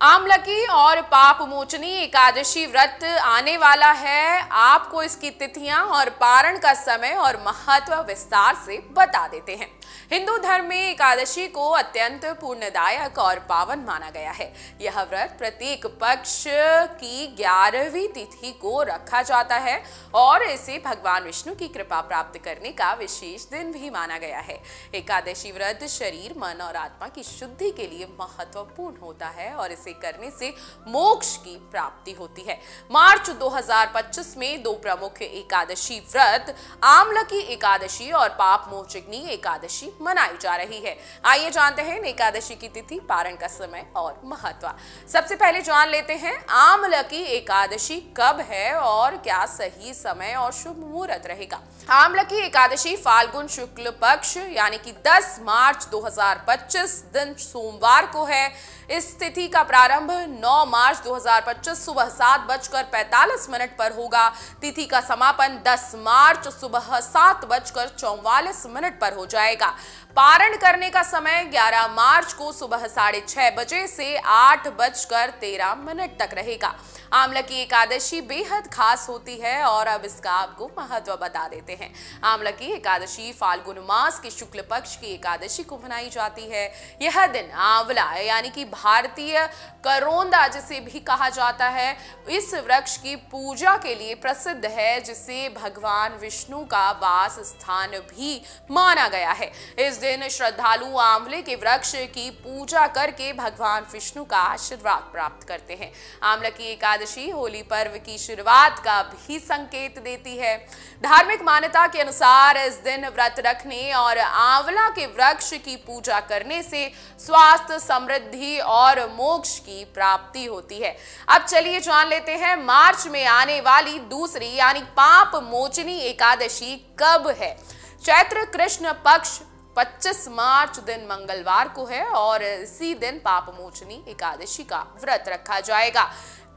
आमलकी और पाप मोचनी एकादशी व्रत आने वाला है। आपको इसकी तिथियां और पारण का समय और महत्व विस्तार से बता देते हैं। हिंदू धर्म में एकादशी को अत्यंत पुण्यदायक और पावन माना गया है। यह व्रत प्रत्येक पक्ष की 11वीं तिथि को रखा जाता है और इसे भगवान विष्णु की कृपा प्राप्त करने का विशेष दिन भी माना गया है। एकादशी व्रत शरीर, मन और आत्मा की शुद्धि के लिए महत्वपूर्ण होता है और इसे करने से मोक्ष की प्राप्ति होती है। मार्च 2025 में दो प्रमुख एकादशी व्रत आमलकी एकादशी और पाप मोचनी एकादशी मनाई जा रही है। आइए जानते हैं एकादशी की तिथि, पारण का समय और महत्व। सबसे पहले जान लेते हैं आमलकी एकादशी कब है और क्या सही समय और शुभ मुहूर्त रहेगा। आमलकी एकादशी फाल्गुन शुक्ल पक्ष यानी कि 10 मार्च 2025 दिन सोमवार को है। इस तिथि का प्रारंभ 9 मार्च 2025 सुबह 7:45 पर होगा। तिथि का समापन 10 मार्च सुबह 7:44 पर हो जाएगा। पारण करने का समय 11 मार्च को सुबह 6:30 बजे से 8:13 तक रहेगा। आमलकी एकादशी बेहद खास होती है और अब इसका आपको महत्व बता देते हैं। आमलकी एकादशी फाल्गुन मास के शुक्ल पक्ष की एकादशी को मनाई जाती है। यह दिन आंवला यानी कि भारतीय करोंदा जिसे भी कहा जाता है, इस वृक्ष की पूजा के लिए प्रसिद्ध है, जिसे भगवान विष्णु का वास स्थान भी माना गया है। इस दिन श्रद्धालु आंवले के वृक्ष की पूजा करके भगवान विष्णु का आशीर्वाद प्राप्त करते हैं। आमलकी एकादशी होली पर्व की शुरुआत का भी संकेत देती है। धार्मिक मान्यता के अनुसार इस दिन व्रत रखने और आंवला के वृक्ष की पूजा करने से स्वास्थ्य, समृद्धि और मोक्ष की प्राप्ति होती है। अब चलिए जान लेते हैं मार्च में आने वाली दूसरी यानी पाप मोचनी एकादशी कब है। चैत्र कृष्ण पक्ष 25 मार्च दिन मंगलवार को है और इसी दिन पाप मोचनी एकादशी का व्रत रखा जाएगा।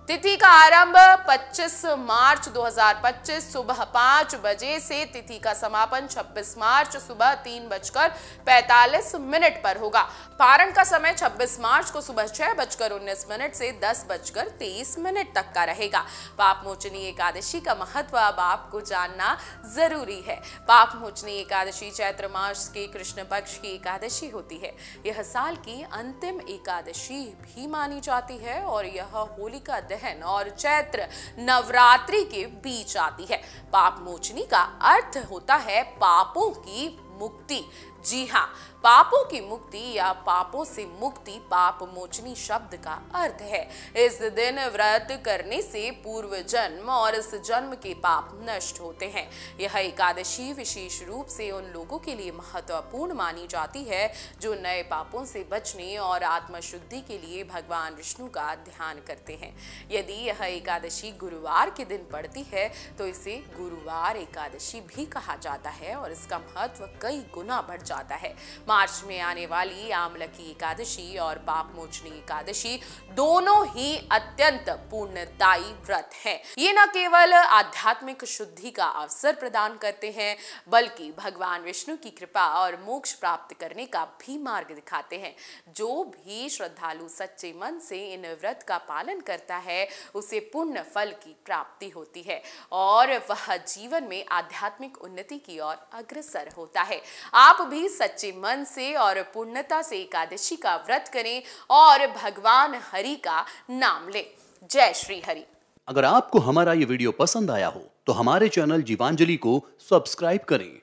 तिथि का आरंभ 25 मार्च 2025 सुबह 5 बजे से तिथि का समापन 26 मार्च सुबह 3:45 पर होगा। पारण का समय 26 मार्च को सुबह 6:19 से 10:23 तक का रहेगा। पाप मोचनी एकादशी का महत्व अब आपको जानना जरूरी है। पाप मोचनी एकादशी चैत्र मास के कृष्ण पक्ष की एकादशी होती है। यह साल की अंतिम एकादशी भी मानी जाती है और यह होलिका दहन और चैत्र नवरात्रि के बीच आती है। पाप मोचनी का अर्थ होता है पापों की मुक्ति। जी हाँ, पापों की मुक्ति या पापों से मुक्ति पाप मोचनी शब्द का अर्थ है। इस दिन व्रत करने से पूर्व जन्म और इस जन्म के पाप नष्ट होते हैं। यह एकादशी विशेष रूप से उन लोगों के लिए महत्वपूर्ण मानी जाती है जो नए पापों से बचने और आत्मशुद्धि के लिए भगवान विष्णु का ध्यान करते हैं। यदि यह एकादशी गुरुवार के दिन पड़ती है तो इसे गुरुवार एकादशी भी कहा जाता है और इसका महत्व कई गुना बढ़ जाता है। मार्च में आने वाली आमलकी एकादशी और पाप मोचनी एकादशी दोनों ही अत्यंत पुण्यदायी व्रत हैं। ये न केवल आध्यात्मिक शुद्धि का अवसर प्रदान करते हैं बल्कि भगवान विष्णु की कृपा और मोक्ष प्राप्त करने का भी मार्ग दिखाते हैं। जो भी श्रद्धालु सच्चे मन से इन व्रत का पालन करता है उसे पुण्य फल की प्राप्ति होती है और वह जीवन में आध्यात्मिक उन्नति की ओर अग्रसर होता है। आप भी सच्चे मन से और पूर्णता से एकादशी का व्रत करें और भगवान हरि का नाम लें। जय श्री हरि। अगर आपको हमारा ये वीडियो पसंद आया हो तो हमारे चैनल जीवांजलि को सब्सक्राइब करें।